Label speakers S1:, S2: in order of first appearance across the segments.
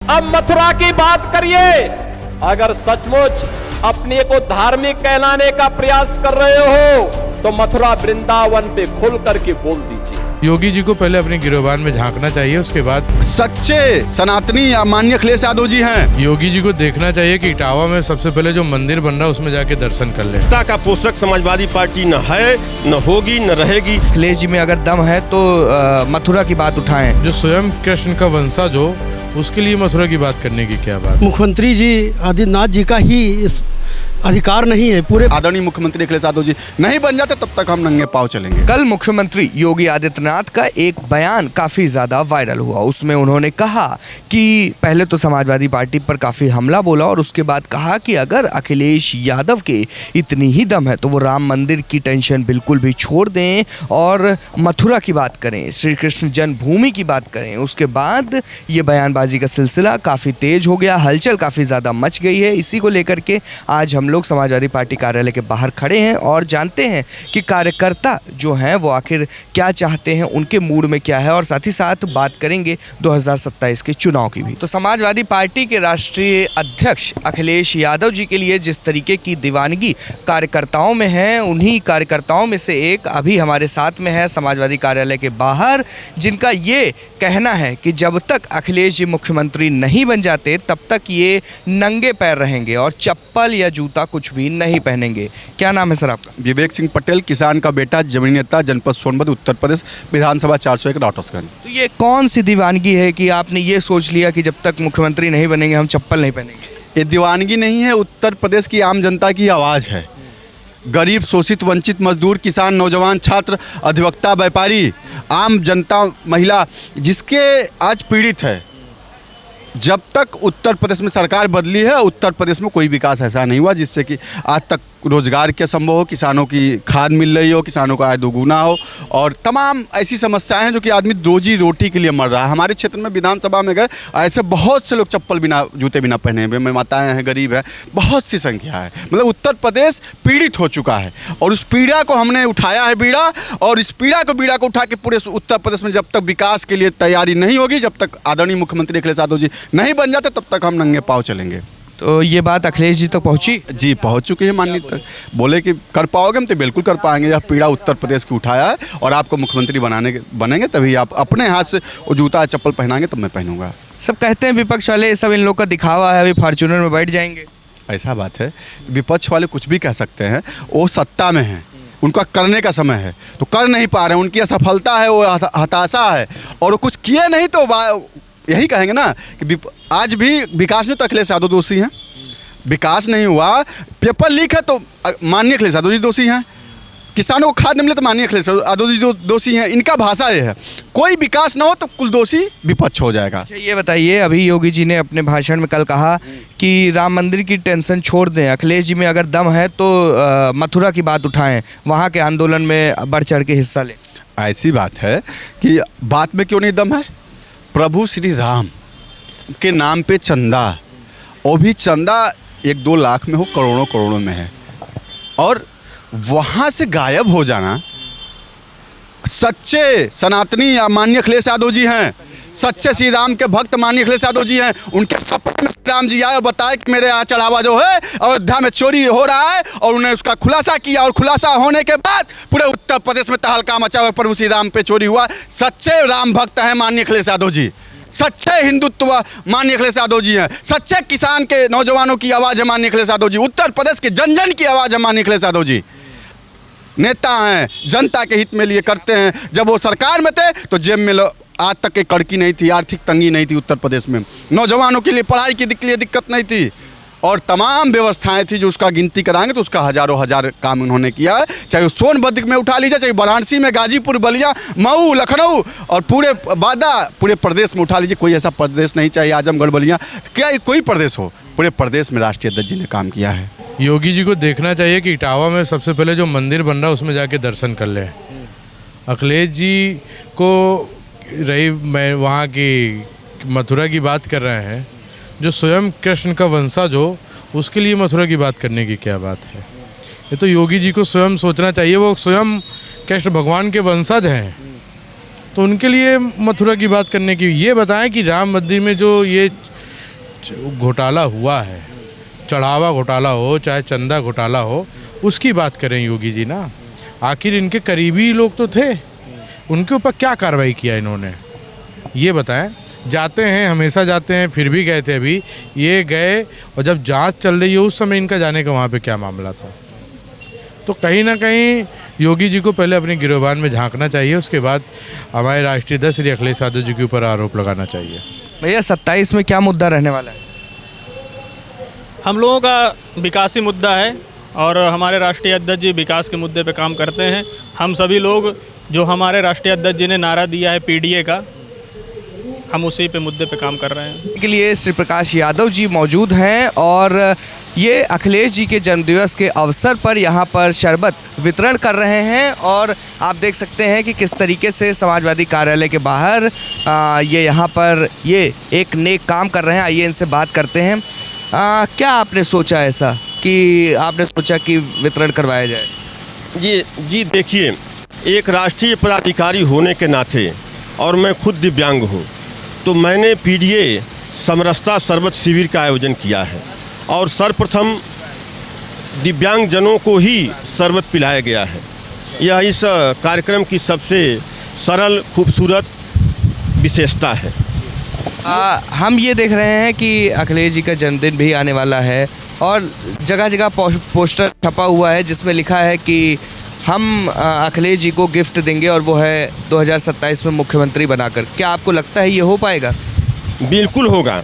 S1: अब मथुरा की बात करिए। अगर सचमुच अपने को धार्मिक कहलाने का प्रयास कर रहे हो तो मथुरा वृंदावन पे खुल करके बोल दीजिए।
S2: योगी जी को पहले अपने गिरोबान में झांकना चाहिए, उसके बाद
S3: सच्चे सनातनी माननीय अखिलेश यादव जी हैं।
S2: योगी जी को देखना चाहिए कि इटावा में सबसे पहले जो मंदिर बन रहा है उसमें जाके दर्शन कर ले।
S4: सत्ता का पोषक समाजवादी पार्टी न है, न होगी, न रहेगी।
S5: अखिलेश जी में अगर दम है तो मथुरा की बात उठाएं।
S2: जो स्वयं कृष्ण का वंशज हो उसके लिए मथुरा की बात करने की क्या बात।
S6: मुख्यमंत्री जी आदित्यनाथ जी का ही इस अधिकार नहीं है। पूरे
S3: आदरणीय मुख्यमंत्री अखिलेश यादव जी नहीं बन जाते तब तक हम नंगे पांव चलेंगे।
S5: कल मुख्यमंत्री योगी आदित्यनाथ का एक बयान काफी ज्यादा वायरल हुआ। उसमें उन्होंने कहा कि पहले तो समाजवादी पार्टी पर काफी हमला बोला और उसके बाद कहा कि अगर अखिलेश यादव के इतनी ही दम है तो वो राम मंदिर की टेंशन बिल्कुल भी छोड़ दें और मथुरा की बात करें, श्री कृष्ण जन्मभूमि की बात करें। उसके बाद ये बयानबाजी का सिलसिला काफी तेज हो गया, हलचल काफी ज्यादा मच गई है। इसी को लेकर के आज हम लोग समाजवादी पार्टी कार्यालय के बाहर खड़े हैं और जानते हैं कि कार्यकर्ता जो हैं वो आखिर क्या चाहते हैं, उनके मूड में क्या है, और साथ ही साथ बात करेंगे 2027 के चुनाव की भी। तो समाजवादी पार्टी के राष्ट्रीय अध्यक्ष अखिलेश यादव जी के लिए जिस तरीके की दीवानगी कार्यकर्ताओं में है, उन्हीं कार्यकर्ताओं में से एक अभी हमारे साथ में है समाजवादी कार्यालय के बाहर, जिनका ये कहना है कि जब तक अखिलेश जी मुख्यमंत्री नहीं बन जाते तब तक ये नंगे पैर रहेंगे और चप्पल या जूता कुछ भी नहीं पहनेंगे। क्या नाम है सर आपका?
S3: विवेक सिंह पटेल, किसान का बेटा, जमीनी नेता, जनपद सोनभद्र, उत्तर प्रदेश, विधानसभा 401 राउटर्सगंज।
S5: तो ये कौन सी दीवानगी है कि आपने ये सोच लिया कि जब तक मुख्यमंत्री नहीं बनेंगे हम चप्पल नहीं पहनेंगे?
S3: ये दीवानगी नहीं है, उत्तर प्रदेश की आम जनता की आवाज़ है। गरीब, शोषित, वंचित, मजदूर, किसान, नौजवान, छात्र, अधिवक्ता, व्यापारी, आम जनता, महिला जिसके आज पीड़ित है। जब तक उत्तर प्रदेश में सरकार बदली है, उत्तर प्रदेश में कोई विकास ऐसा नहीं हुआ जिससे कि आज तक रोजगार के संभव हो, किसानों की खाद मिल रही हो, किसानों का आय दोगुना हो, और तमाम ऐसी समस्याएं हैं जो कि आदमी रोजी रोटी के लिए मर रहा है। हमारे क्षेत्र में विधानसभा में गए ऐसे बहुत से लोग चप्पल बिना, जूते बिना पहने हुए, माताएं हैं, गरीब हैं, बहुत सी संख्या है। मतलब उत्तर प्रदेश पीड़ित हो चुका है और उस पीड़ा को हमने उठाया है बीड़ा, और इस बीड़ा को उठा के पूरे उत्तर प्रदेश में जब तक विकास के लिए तैयारी नहीं होगी, जब तक आदरणीय मुख्यमंत्री अखिलेश यादव जी नहीं बन जाते तब तक हम नंगे पाँव चलेंगे।
S5: तो ये बात अखिलेश जी तक पहुंची?
S3: जी पहुंच चुकी है माननीय तक। बोले कि कर पाओगे, हम तो बिल्कुल कर पाएंगे। यह पीड़ा उत्तर प्रदेश की उठाया है और आपको मुख्यमंत्री बनेंगे तभी आप अपने हाथ से वो जूता चप्पल पहनाएंगे तब मैं पहनूंगा।
S5: सब कहते हैं विपक्ष वाले सब इन लोग का दिखावा है, अभी फॉर्च्यूनर में बैठ जाएंगे।
S3: ऐसा बात है, विपक्ष वाले कुछ भी कह सकते हैं, वो सत्ता में हैं, उनका करने का समय है तो कर नहीं पा रहे हैं। उनकी असफलता है, वो हताशा है, और वो कुछ किए नहीं तो यही कहेंगे ना कि आज भी विकास में तो अखिलेश यादव दोषी हैं। विकास नहीं हुआ, पेपर लीक है तो माननीय अखिलेश यादव जी दोषी हैं। किसानों को खाद नहीं मिले तो माननीय अखिलेश यादव जी दोषी हैं। इनका भाषा ये है, कोई विकास ना हो तो कुल दोषी विपक्ष हो जाएगा।
S5: अच्छा ये बताइए, अभी योगी जी ने अपने भाषण में कल कहा कि राम मंदिर की टेंशन छोड़ दें, अखिलेश जी में अगर दम है तो मथुरा की बात उठाएं, वहाँ के आंदोलन में बढ़ चढ़ के हिस्सा लें।
S3: ऐसी बात है कि बात में क्यों नहीं दम है? प्रभु श्री राम के नाम पे चंदा, वो भी चंदा 1-2 लाख में हो, करोड़ों करोड़ों में है, और वहाँ से गायब हो जाना। सच्चे सनातनी माननीय अखिलेश यादव जी हैं, सच्चे श्री राम के भक्त माननीय अखिलेश यादव जी हैं। उनके सपने में श्री राम जी आए और बताए कि मेरे यहाँ चढ़ावा जो है अयोध्या में चोरी हो रहा है, और उन्हें उसका खुलासा किया, और खुलासा होने के बाद पूरे उत्तर प्रदेश में तहलका मचा हुआ, प्रभु श्री राम पे चोरी हुआ। सच्चे राम भक्त हैं माननीय अखिलेश यादव जी, सच्चे हिंदुत्व माननीय अखिलेश यादव जी हैं, सच्चे किसान के नौजवानों की आवाज़ है माननीय अखिलेश यादव जी, उत्तर प्रदेश के जन जन की आवाज़ है माननीय अखिलेश यादव जी। नेता हैं, जनता के हित में लिए करते हैं। जब वो सरकार में थे तो जेब में आज तक एक कड़की नहीं थी, आर्थिक तंगी नहीं थी उत्तर प्रदेश में, नौजवानों के लिए पढ़ाई के लिए दिक्कत नहीं थी, और तमाम व्यवस्थाएं थी जो उसका गिनती कराएंगे तो उसका हज़ारों हज़ार काम उन्होंने किया है। चाहे वो सोनभद्र में उठा लीजिए, चाहे वाराणसी में, गाजीपुर, बलिया, मऊ, लखनऊ, और पूरे बादा पूरे प्रदेश में उठा लीजिए। कोई ऐसा प्रदेश नहीं, चाहे आजमगढ़, बलिया, क्या कोई प्रदेश हो, पूरे प्रदेश में राष्ट्रीय अध्यक्ष जी ने काम किया है।
S2: योगी जी को देखना चाहिए कि इटावा में सबसे पहले जो मंदिर बन रहा है उसमें जाके दर्शन कर ले। अखिलेश जी को रही, मैं वहाँ की मथुरा की बात कर रहे हैं, जो स्वयं कृष्ण का वंशज हो उसके लिए मथुरा की बात करने की क्या बात है? ये तो योगी जी को स्वयं सोचना चाहिए। वो स्वयं कृष्ण भगवान के वंशज हैं तो उनके लिए मथुरा की बात करने की। ये बताएं कि राम मंदिर में जो ये घोटाला हुआ है, चढ़ावा घोटाला हो चाहे चंदा घोटाला हो, उसकी बात करें योगी जी ना। आखिर इनके करीबी लोग तो थे, उनके ऊपर क्या कार्रवाई किया इन्होंने, ये बताएं। जाते हैं, हमेशा जाते हैं, फिर भी गए थे अभी, ये गए और जब जांच चल रही है उस समय इनका जाने का वहाँ पे क्या मामला था। तो कहीं ना कहीं योगी जी को पहले अपनी गिरोबान में झांकना चाहिए, उसके बाद हमारे राष्ट्रीय अध्यक्ष श्री अखिलेश यादव जी के ऊपर आरोप लगाना चाहिए।
S5: भैया 27 में क्या मुद्दा रहने वाला है?
S7: हम लोगों का विकासी मुद्दा है और हमारे राष्ट्रीय अध्यक्ष जी विकास के मुद्दे पे काम करते हैं। हम सभी लोग जो हमारे राष्ट्रीय अध्यक्ष जी ने नारा दिया है पीडीए का, हम उसी पे मुद्दे पे काम कर रहे हैं।
S5: के लिए श्री प्रकाश यादव जी मौजूद हैं और ये अखिलेश जी के जन्मदिवस के अवसर पर यहाँ पर शरबत वितरण कर रहे हैं और आप देख सकते हैं कि किस तरीके से समाजवादी कार्यालय के बाहर ये यहाँ पर ये एक नेक काम कर रहे हैं। आइए इनसे बात करते हैं। क्या आपने सोचा ऐसा कि आपने सोचा कि वितरण करवाया जाए?
S4: जी देखिए, एक राष्ट्रीय पदाधिकारी होने के नाते और मैं खुद दिव्यांग हूँ, तो मैंने पीडीए समरसता शरबत शिविर का आयोजन किया है और सर्वप्रथम दिव्यांगजनों को ही शरबत पिलाया गया है। यह इस कार्यक्रम की सबसे सरल खूबसूरत विशेषता है।
S5: हम ये देख रहे हैं कि अखिलेश जी का जन्मदिन भी आने वाला है और जगह जगह पोस्टर छपा हुआ है जिसमें लिखा है कि हम अखिलेश जी को गिफ्ट देंगे और वो है 2027 में मुख्यमंत्री बनाकर। क्या आपको लगता है ये हो पाएगा?
S4: बिल्कुल होगा।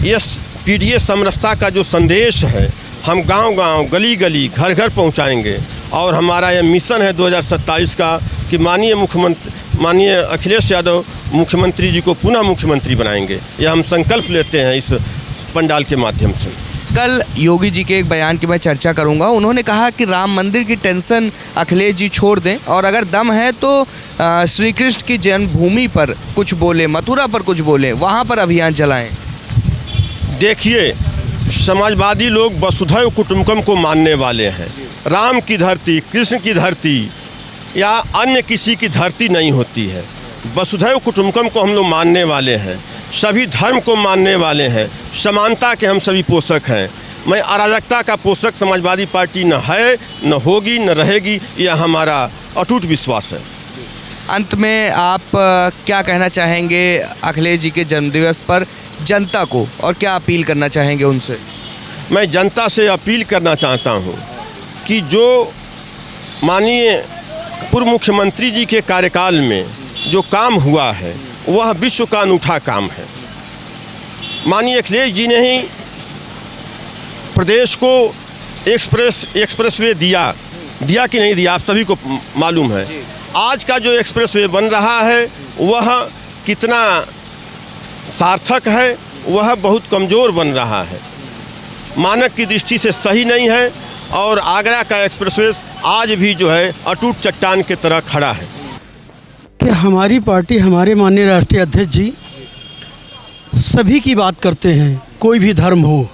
S4: यह पीडीए समरसता का जो संदेश है हम गांव-गांव, गली-गली, घर-घर पहुंचाएंगे और हमारा यह मिशन है 2027 का कि माननीय अखिलेश यादव मुख्यमंत्री जी को पुनः मुख्यमंत्री बनाएंगे। यह हम संकल्प लेते हैं इस पंडाल के माध्यम से।
S5: कल योगी जी के एक बयान की मैं चर्चा करूंगा। उन्होंने कहा कि राम मंदिर की टेंशन अखिलेश जी छोड़ दें और अगर दम है तो श्री कृष्ण की जन्मभूमि पर कुछ बोले, मथुरा पर कुछ बोले, वहां पर अभियान चलाएं।
S4: देखिए, समाजवादी लोग वसुधैव कुटुंबकम को मानने वाले हैं। राम की धरती, कृष्ण की धरती या अन्य किसी की धरती नहीं होती है। वसुधैव कुटुंबकम को हम लोग मानने वाले हैं, सभी धर्म को मानने वाले हैं, समानता के हम सभी पोषक हैं। मैं अराजकता का पोषक समाजवादी पार्टी न है, न होगी, न रहेगी, यह हमारा अटूट विश्वास है।
S5: अंत में आप क्या कहना चाहेंगे अखिलेश जी के जन्मदिवस पर जनता को और क्या अपील करना चाहेंगे उनसे?
S4: मैं जनता से अपील करना चाहता हूँ कि जो माननीय पूर्व मुख्यमंत्री जी के कार्यकाल में जो काम हुआ है वह विश्व का अनूठा काम है। माननीय अखिलेश जी ने ही प्रदेश को एक्सप्रेसवे दिया कि नहीं दिया, आप सभी को मालूम है। आज का जो एक्सप्रेसवे बन रहा है वह कितना सार्थक है, वह बहुत कमज़ोर बन रहा है, मानक की दृष्टि से सही नहीं है और आगरा का एक्सप्रेसवे आज भी जो है अटूट चट्टान की तरह खड़ा है।
S6: कि हमारी पार्टी, हमारे माननीय राष्ट्रीय अध्यक्ष जी सभी की बात करते हैं, कोई भी धर्म हो,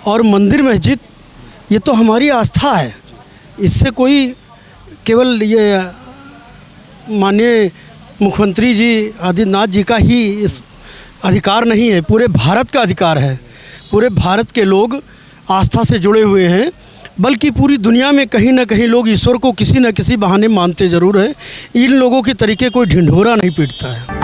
S6: और मंदिर मस्जिद ये तो हमारी आस्था है। इससे कोई केवल ये माननीय मुख्यमंत्री जी आदित्यनाथ जी का ही इस अधिकार नहीं है, पूरे भारत का अधिकार है। पूरे भारत के लोग आस्था से जुड़े हुए हैं, बल्कि पूरी दुनिया में कहीं ना कहीं लोग ईश्वर को किसी न किसी बहाने मानते ज़रूर हैं। इन लोगों के तरीके कोई ढिंढोरा नहीं पीटता है।